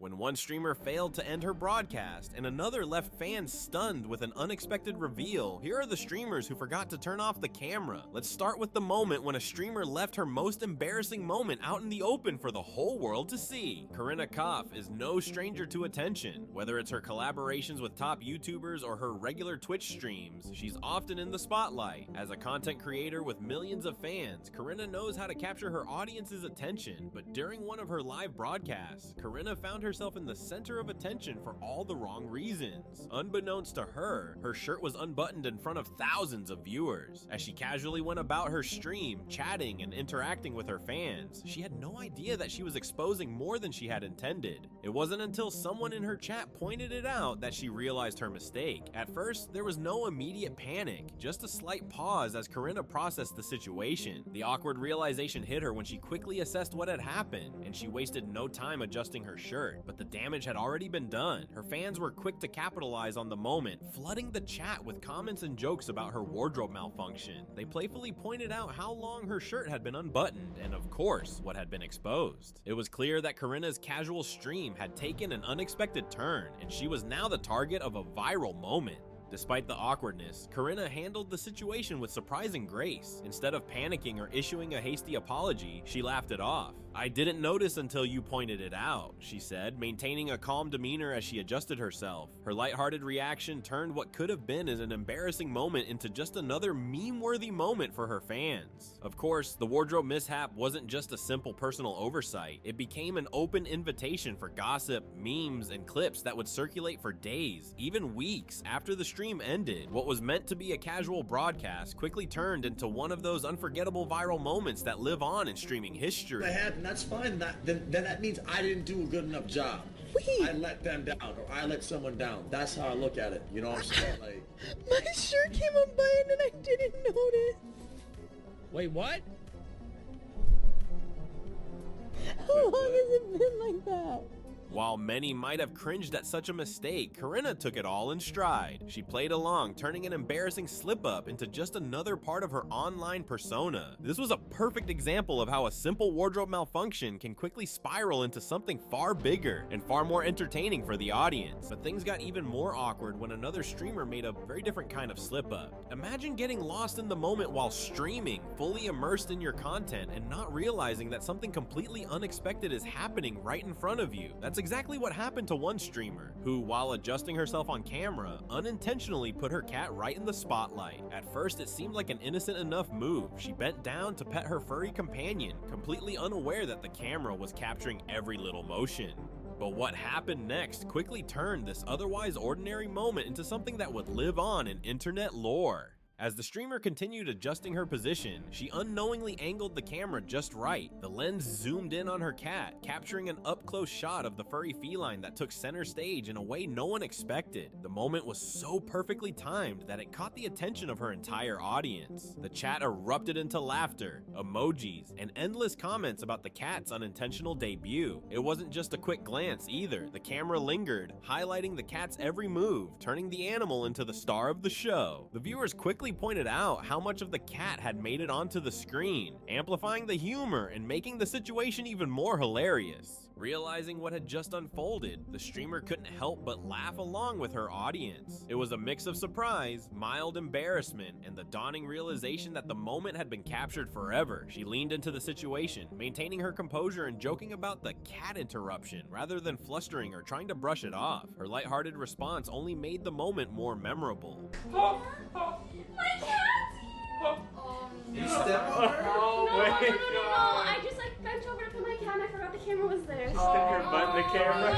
when one streamer failed to end her broadcast and another left fans stunned with an unexpected reveal. Here are the streamers who forgot to turn off the camera. Let's start with the moment when a streamer left her most embarrassing moment out in the open for the whole world to see. Corinna Kopf is no stranger to attention. Whether it's her collaborations with top YouTubers or her regular Twitch streams, she's often in the spotlight. As a content creator with millions of fans, Corinna knows how to capture her audience's attention, but during one of her live broadcasts, Corinna found herself in the center of attention for all the wrong reasons. Unbeknownst to her, her shirt was unbuttoned in front of thousands of viewers. As she casually went about her stream, chatting and interacting with her fans, she had no idea that she was exposing more than she had intended. It wasn't until someone in her chat pointed it out that she realized her mistake. At first, there was no immediate panic, just a slight pause as Corinna processed the situation. The awkward realization hit her when she quickly assessed what had happened, and she wasted no time adjusting her shirt. But the damage had already been done. Her fans were quick to capitalize on the moment, flooding the chat with comments and jokes about her wardrobe malfunction. They playfully pointed out how long her shirt had been unbuttoned, and of course, what had been exposed. It was clear that Corinna's casual stream had taken an unexpected turn, and she was now the target of a viral moment. Despite the awkwardness, Corinna handled the situation with surprising grace. Instead of panicking or issuing a hasty apology, she laughed it off. "I didn't notice until you pointed it out," she said, maintaining a calm demeanor as she adjusted herself. Her lighthearted reaction turned what could have been as an embarrassing moment into just another meme-worthy moment for her fans. Of course, the wardrobe mishap wasn't just a simple personal oversight. It became an open invitation for gossip, memes, and clips that would circulate for days, even weeks, after the stream ended. What was meant to be a casual broadcast quickly turned into one of those unforgettable viral moments that live on in streaming history. And that's fine. Then that means I didn't do a good enough job. I let them down, or I let someone down. That's how I look at it. You know what I'm saying? Like, my shirt came unbuttoned and I didn't notice. Wait, what? How long has it been like that? While many might have cringed at such a mistake, Corinna took it all in stride. She played along, turning an embarrassing slip-up into just another part of her online persona. This was a perfect example of how a simple wardrobe malfunction can quickly spiral into something far bigger and far more entertaining for the audience. But things got even more awkward when another streamer made a very different kind of slip-up. Imagine getting lost in the moment while streaming, fully immersed in your content, and not realizing that something completely unexpected is happening right in front of you. That's exactly what happened to one streamer, who, while adjusting herself on camera, unintentionally put her cat right in the spotlight. At first, it seemed like an innocent enough move. She bent down to pet her furry companion, completely unaware that the camera was capturing every little motion. But what happened next quickly turned this otherwise ordinary moment into something that would live on in internet lore. As the streamer continued adjusting her position, she unknowingly angled the camera just right. The lens zoomed in on her cat, capturing an up-close shot of the furry feline that took center stage in a way no one expected. The moment was so perfectly timed that it caught the attention of her entire audience. The chat erupted into laughter, emojis, and endless comments about the cat's unintentional debut. It wasn't just a quick glance either. The camera lingered, highlighting the cat's every move, turning the animal into the star of the show. The viewers quickly pointed out how much of the cat had made it onto the screen, amplifying the humor and making the situation even more hilarious. Realizing what had just unfolded, the streamer couldn't help but laugh along with her audience. It was a mix of surprise, mild embarrassment, and the dawning realization that the moment had been captured forever. She leaned into the situation, maintaining her composure and joking about the cat interruption rather than flustering or trying to brush it off. Her lighthearted response only made the moment more memorable. My cat! you step on her? No, I just like bent over to put my cat and I forgot the camera was there. Stick your butt in the camera.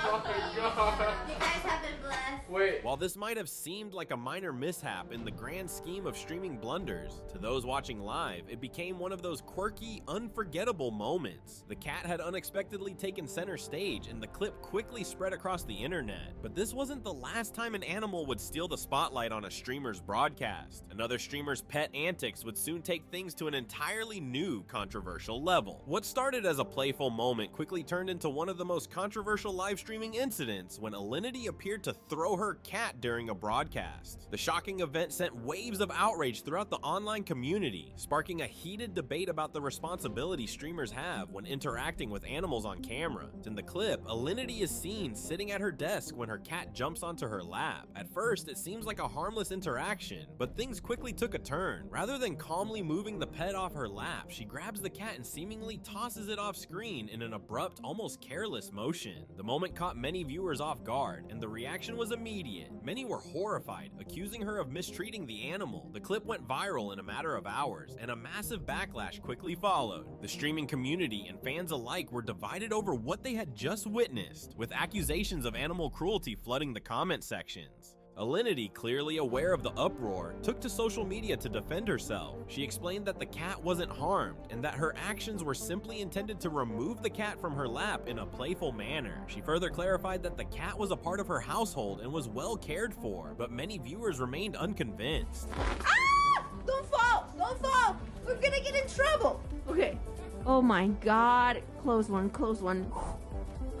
Oh my god. You guys have been blessed. Wait. While this might have seemed like a minor mishap in the grand scheme of streaming blunders, to those watching live, it became one of those quirky, unforgettable moments. The cat had unexpectedly taken center stage, and the clip quickly spread across the internet. But this wasn't the last time an animal would steal the spotlight on a streamer's broadcast. Another streamer's pet antics would soon take things to an entirely new controversial level. What started as a playful moment quickly turned into one of the most controversial live stream streaming incidents when Alinity appeared to throw her cat during a broadcast. The shocking event sent waves of outrage throughout the online community, sparking a heated debate about the responsibility streamers have when interacting with animals on camera. In the clip, Alinity is seen sitting at her desk when her cat jumps onto her lap. At first, it seems like a harmless interaction, but things quickly took a turn. Rather than calmly moving the pet off her lap, she grabs the cat and seemingly tosses it off screen in an abrupt, almost careless motion. The moment caught many viewers off guard, and the reaction was immediate. Many were horrified, accusing her of mistreating the animal. The clip went viral in a matter of hours, and a massive backlash quickly followed. The streaming community and fans alike were divided over what they had just witnessed, with accusations of animal cruelty flooding the comment sections. Alinity, clearly aware of the uproar, took to social media to defend herself. She explained that the cat wasn't harmed and that her actions were simply intended to remove the cat from her lap in a playful manner. She further clarified that the cat was a part of her household and was well cared for, but many viewers remained unconvinced. Ah! Don't fall! Don't fall! We're gonna get in trouble! Okay. Oh my god. Close one, close one.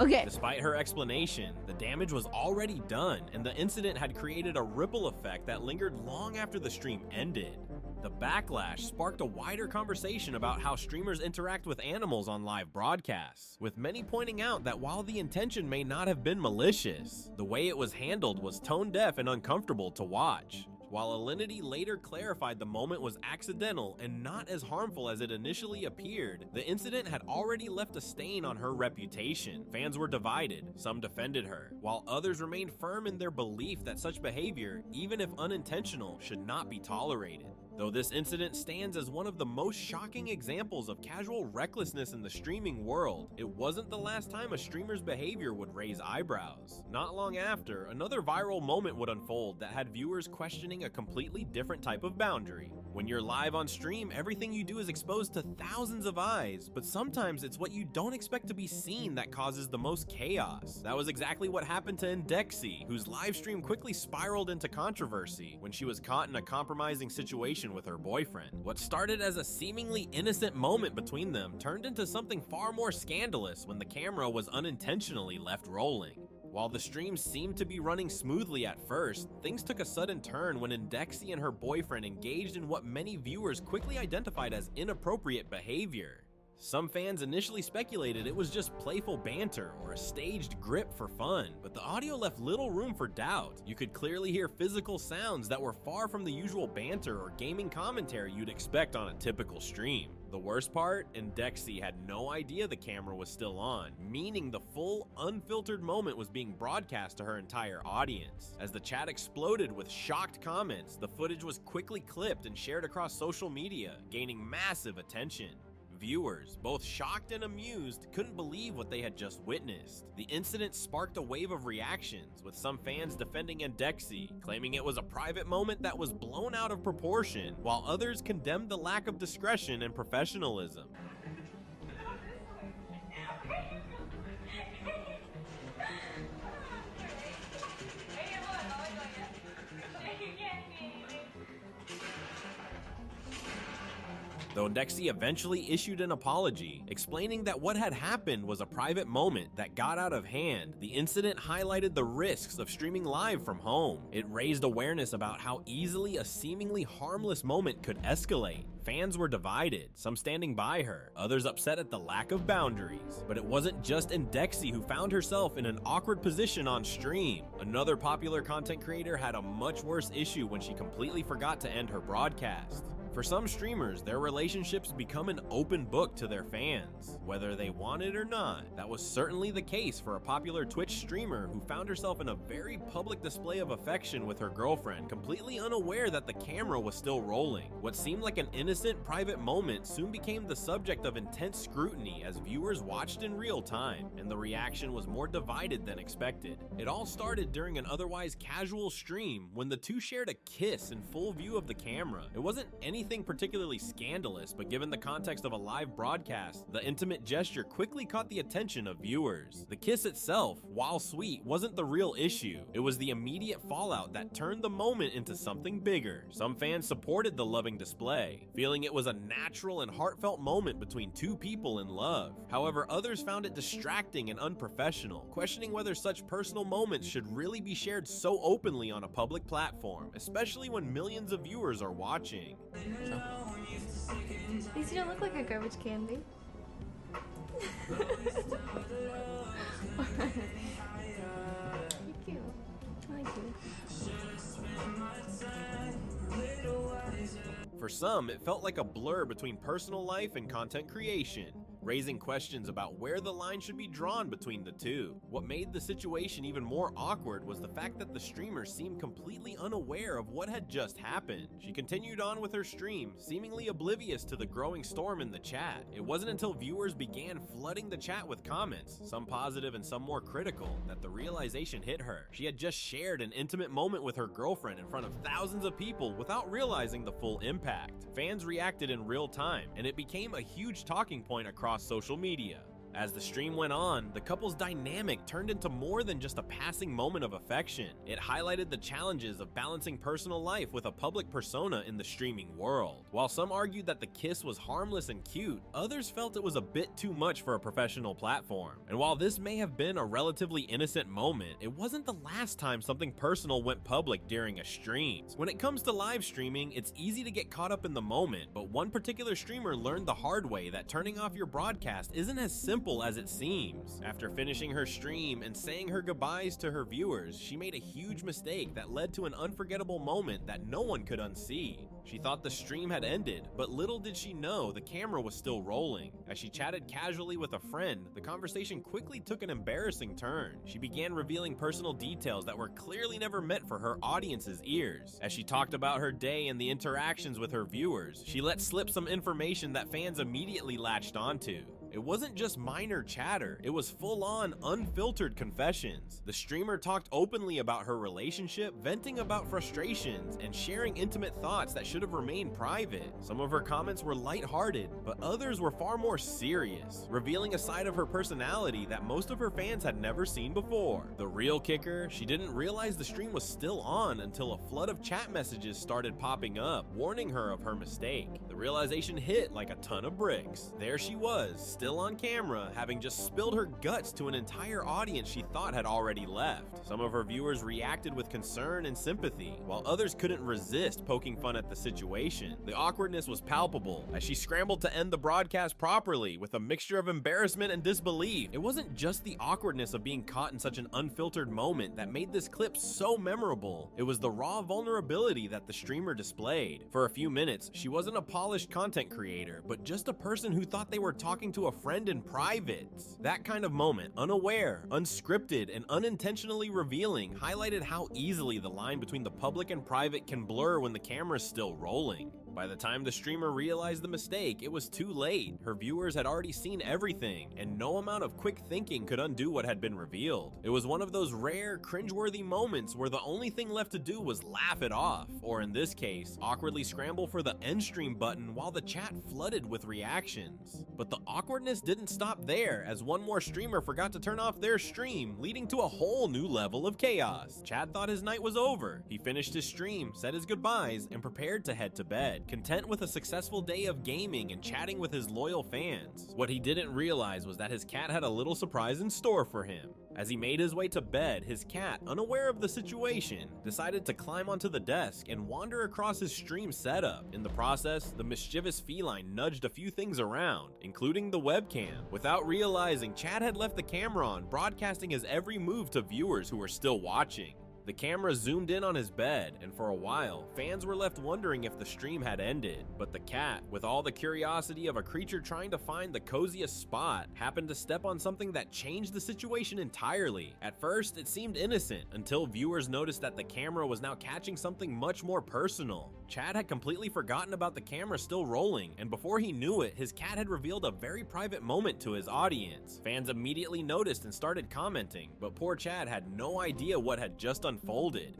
Okay. Despite her explanation, the damage was already done, and the incident had created a ripple effect that lingered long after the stream ended. The backlash sparked a wider conversation about how streamers interact with animals on live broadcasts, with many pointing out that while the intention may not have been malicious, the way it was handled was tone-deaf and uncomfortable to watch. While Alinity later clarified the moment was accidental and not as harmful as it initially appeared, the incident had already left a stain on her reputation. Fans were divided, some defended her, while others remained firm in their belief that such behavior, even if unintentional, should not be tolerated. Though this incident stands as one of the most shocking examples of casual recklessness in the streaming world, it wasn't the last time a streamer's behavior would raise eyebrows. Not long after, another viral moment would unfold that had viewers questioning a completely different type of boundary. When you're live on stream, everything you do is exposed to thousands of eyes, but sometimes it's what you don't expect to be seen that causes the most chaos. That was exactly what happened to Indexy, whose live stream quickly spiraled into controversy when she was caught in a compromising situation with her boyfriend. What started as a seemingly innocent moment between them turned into something far more scandalous when the camera was unintentionally left rolling. While the stream seemed to be running smoothly at first, things took a sudden turn when Indexy and her boyfriend engaged in what many viewers quickly identified as inappropriate behavior. Some fans initially speculated it was just playful banter or a staged grip for fun, but the audio left little room for doubt. You could clearly hear physical sounds that were far from the usual banter or gaming commentary you'd expect on a typical stream. The worst part, Indexy had no idea the camera was still on, meaning the full, unfiltered moment was being broadcast to her entire audience. As the chat exploded with shocked comments, the footage was quickly clipped and shared across social media, gaining massive attention. Viewers, both shocked and amused, couldn't believe what they had just witnessed. The incident sparked a wave of reactions, with some fans defending Indexy, claiming it was a private moment that was blown out of proportion, while others condemned the lack of discretion and professionalism. Though Indexy eventually issued an apology, explaining that what had happened was a private moment that got out of hand, the incident highlighted the risks of streaming live from home. It raised awareness about how easily a seemingly harmless moment could escalate. Fans were divided, some standing by her, others upset at the lack of boundaries. But it wasn't just Indexy who found herself in an awkward position on stream. Another popular content creator had a much worse issue when she completely forgot to end her broadcast. For some streamers, their relationships become an open book to their fans, whether they want it or not. That was certainly the case for a popular Twitch streamer who found herself in a very public display of affection with her girlfriend, completely unaware that the camera was still rolling. What seemed like an innocent private moment soon became the subject of intense scrutiny as viewers watched in real time, and the reaction was more divided than expected. It all started during an otherwise casual stream when the two shared a kiss in full view of the camera. It wasn't anything anything particularly scandalous, but given the context of a live broadcast, the intimate gesture quickly caught the attention of viewers. The kiss itself, while sweet, wasn't the real issue. It was the immediate fallout that turned the moment into something bigger. Some fans supported the loving display, feeling it was a natural and heartfelt moment between two people in love. However, others found it distracting and unprofessional, questioning whether such personal moments should really be shared so openly on a public platform, especially when millions of viewers are watching. At least you don't look like a garbage can, babe. You're cute. I like you. For some, it felt like a blur between personal life and content creation, raising questions about where the line should be drawn between the two. What made the situation even more awkward was the fact that the streamer seemed completely unaware of what had just happened. She continued on with her stream, seemingly oblivious to the growing storm in the chat. It wasn't until viewers began flooding the chat with comments, some positive and some more critical, that the realization hit her. She had just shared an intimate moment with her girlfriend in front of thousands of people without realizing the full impact. Fans reacted in real time, and it became a huge talking point across social media. As the stream went on, the couple's dynamic turned into more than just a passing moment of affection. It highlighted the challenges of balancing personal life with a public persona in the streaming world. While some argued that the kiss was harmless and cute, others felt it was a bit too much for a professional platform. And while this may have been a relatively innocent moment, it wasn't the last time something personal went public during a stream. When it comes to live streaming, it's easy to get caught up in the moment, but one particular streamer learned the hard way that turning off your broadcast isn't as simple as it seems. After finishing her stream and saying her goodbyes to her viewers, she made a huge mistake that led to an unforgettable moment that no one could unsee. She thought the stream had ended, but little did she know the camera was still rolling. As she chatted casually with a friend, the conversation quickly took an embarrassing turn. She began revealing personal details that were clearly never meant for her audience's ears. As she talked about her day and the interactions with her viewers, she let slip some information that fans immediately latched onto. It wasn't just minor chatter, it was full-on, unfiltered confessions. The streamer talked openly about her relationship, venting about frustrations, and sharing intimate thoughts that should have remained private. Some of her comments were lighthearted, but others were far more serious, revealing a side of her personality that most of her fans had never seen before. The real kicker, she didn't realize the stream was still on until a flood of chat messages started popping up, warning her of her mistake. The realization hit like a ton of bricks. There she was, still on camera, having just spilled her guts to an entire audience she thought had already left. Some of her viewers reacted with concern and sympathy, while others couldn't resist poking fun at the situation. The awkwardness was palpable as she scrambled to end the broadcast properly with a mixture of embarrassment and disbelief. It wasn't just the awkwardness of being caught in such an unfiltered moment that made this clip so memorable. It was the raw vulnerability that the streamer displayed. For a few minutes, she wasn't a polished content creator, but just a person who thought they were talking to a friend in private. That kind of moment, unaware, unscripted, and unintentionally revealing, highlighted how easily the line between the public and private can blur when the camera's still rolling. By the time the streamer realized the mistake, it was too late. Her viewers had already seen everything, and no amount of quick thinking could undo what had been revealed. It was one of those rare, cringeworthy moments where the only thing left to do was laugh it off, or in this case, awkwardly scramble for the end stream button while the chat flooded with reactions. But the awkwardness didn't stop there, as one more streamer forgot to turn off their stream, leading to a whole new level of chaos. Chad thought his night was over. He finished his stream, said his goodbyes, and prepared to head to bed, content with a successful day of gaming and chatting with his loyal fans. What he didn't realize was that his cat had a little surprise in store for him. As he made his way to bed, his cat, unaware of the situation, decided to climb onto the desk and wander across his stream setup. In the process, the mischievous feline nudged a few things around, including the webcam. Without realizing, Chad had left the camera on, broadcasting his every move to viewers who were still watching. The camera zoomed in on his bed, and for a while, fans were left wondering if the stream had ended. But the cat, with all the curiosity of a creature trying to find the coziest spot, happened to step on something that changed the situation entirely. At first, it seemed innocent, until viewers noticed that the camera was now catching something much more personal. Chad had completely forgotten about the camera still rolling, and before he knew it, his cat had revealed a very private moment to his audience. Fans immediately noticed and started commenting, but poor Chad had no idea what had just unfolded.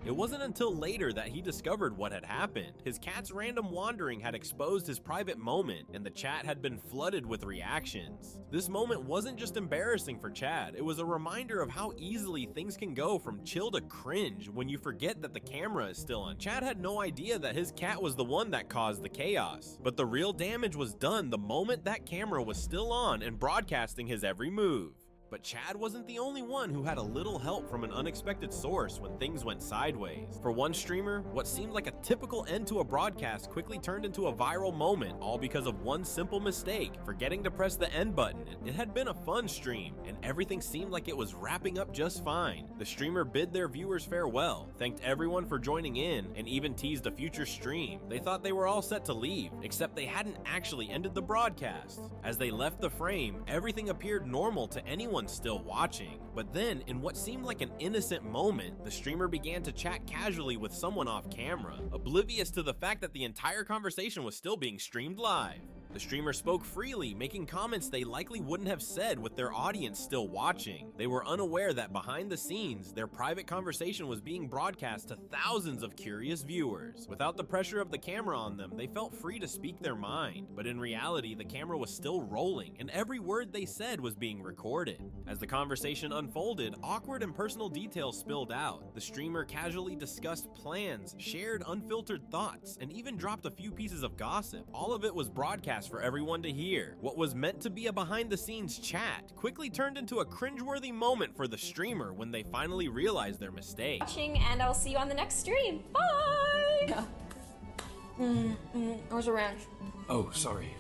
It wasn't until later that he discovered what had happened. His cat's random wandering had exposed his private moment, and the chat had been flooded with reactions. This moment wasn't just embarrassing for Chad, it was a reminder of how easily things can go from chill to cringe when you forget that the camera is still on. Chad had no idea that his cat was the one that caused the chaos, but the real damage was done the moment that camera was still on and broadcasting his every move. But Chad wasn't the only one who had a little help from an unexpected source when things went sideways. For one streamer, what seemed like a typical end to a broadcast quickly turned into a viral moment, all because of one simple mistake, forgetting to press the end button. It had been a fun stream, and everything seemed like it was wrapping up just fine. The streamer bid their viewers farewell, thanked everyone for joining in, and even teased a future stream. They thought they were all set to leave, except they hadn't actually ended the broadcast. As they left the frame, everything appeared normal to anyone still watching. But then, in what seemed like an innocent moment, the streamer began to chat casually with someone off camera, oblivious to the fact that the entire conversation was still being streamed live. The streamer spoke freely, making comments they likely wouldn't have said with their audience still watching. They were unaware that behind the scenes, their private conversation was being broadcast to thousands of curious viewers. Without the pressure of the camera on them, they felt free to speak their mind, but in reality, the camera was still rolling, and every word they said was being recorded. As the conversation unfolded, awkward and personal details spilled out. The streamer casually discussed plans, shared unfiltered thoughts, and even dropped a few pieces of gossip. All of it was broadcast for everyone to hear. What was meant to be a behind-the-scenes chat quickly turned into a cringeworthy moment for the streamer when they finally realized their mistake. And I'll see you on the next stream. Bye! Where's the ranch? Oh, sorry.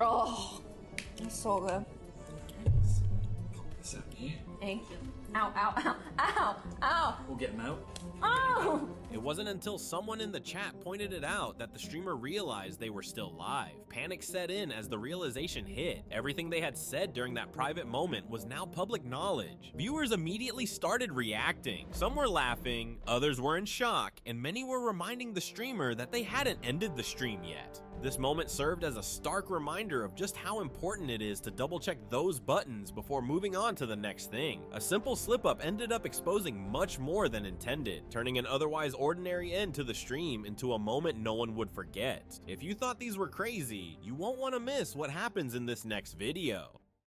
Oh, it's so good. Is that me? Thank you. Ow, ow, ow, ow, ow. We'll get him out. Oh! It wasn't until someone in the chat pointed it out that the streamer realized they were still live. Panic set in as the realization hit. Everything they had said during that private moment was now public knowledge. Viewers immediately started reacting. Some were laughing, others were in shock, and many were reminding the streamer that they hadn't ended the stream yet. This moment served as a stark reminder of just how important it is to double check those buttons before moving on to the next thing. A simple slip up ended up exposing much more than intended, turning an otherwise ordinary end to the stream into a moment no one would forget. If you thought these were crazy, you won't want to miss what happens in this next video.